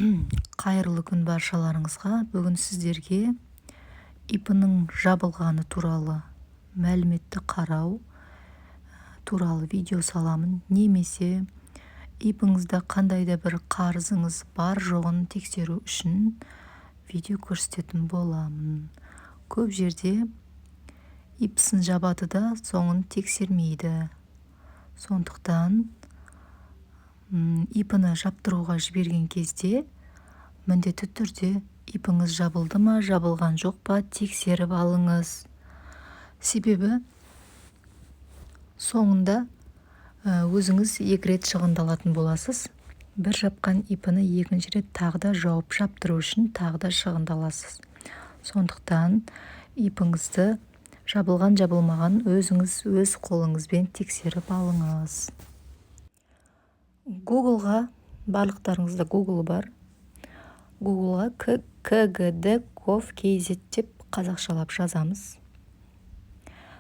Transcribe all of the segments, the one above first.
Қайырлы күн баршаларыңызға. Бүгін сіздерге ИП-ның жабылғаны туралы мәліметті қарау туралы видео саламын. Немесе ИП-іңізде қандай да бір қарызыңыз бар жоғын тексеру үшін видео көрсететін боламын. Көп жерде ИП-сын жабады да соңын тексермейді. Сондықтан ИП-ны жаптыруға жіберген кезде міндетті түрде ИП-іңіз жабылды ма, жабылған жоқ па тексеріп алыңыз. Себебі соңында өзіңіз 2 рет шығындалатын боласыз. Бір жапқан ИП-ны екінші рет тағы да жауып жаптыру үшін тағы да шығындаласыз. Сондықтан ИП-іңізді жабылған жабылмаған өзіңіз өз қолыңызбен тексеріп алыңыз. Google-ға, барлықтарыңызда Google бар. Google-ға kgd.gov.kz деп қазақшалап жазамыз.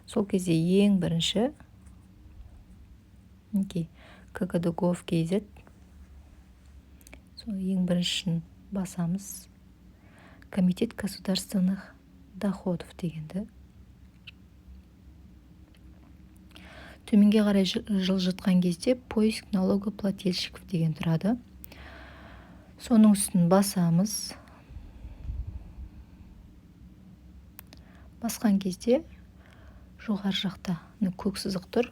Сол кезде ең бірінші kgd.gov.kz сол ең біріншін басамыз. Комитет государственных доходов дегенді. Төменге қарай жылжытқан кезде поиск налогоплательщиков деген тұрады. Соның үстін басамыз. Басқан кезде жоғар жақта көк сызық тұр.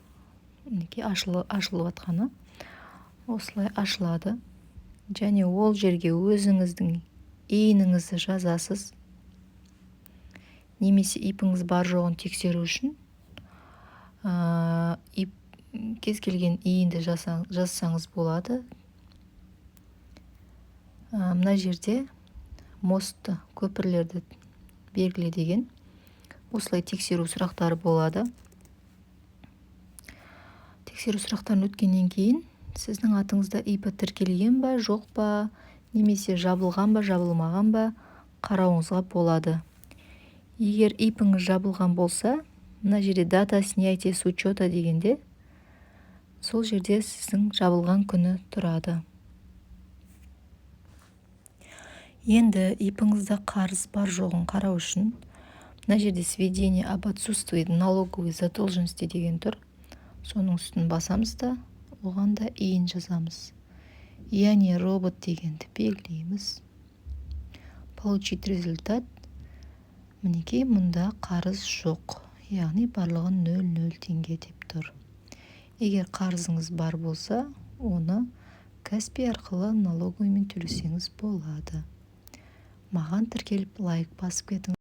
Ашылып атқаны. Осылай ашылады. Және ол жерге өзіңіздің иініңізді жазасыз. Немесе ИП-іңіз бар жоғын тексеру үшін кез келген иінді жазсаңыз болады. Мына жерде мостты, көпірлерді белгіле деген осылай тексеру сұрақтары болады. Тексеру сұрақтарын өткеннен кейін сіздің атыңызда ИП тіркелген ба, жоқ па, немесе жабылған ба, жабылмаған ба қарауыңызға болады. Егер ИП-іңіз жабылған болса, мына жерде дата снятия с учета дегенде сол жерде сіздің жабылған күні тұрады. Енді ИП-іңізде қарыз бар жоғын қарау үшін мына жерде сведение об отсутствии налоговой задолженности деген тұр. Соның үстін басамыз да, оған да иін жазамыз. Я не робот дегенді белгілейміз. Получить результат. Мінекей мұнда қарыз жоқ. Яғни барлығы 0 теңге деп тұр. Егер қарызыңыз бар болса, оны Каспий арқылы налоговыймен төлесеңіз болады. Маған тіркеліп лайк басып кетіңіз.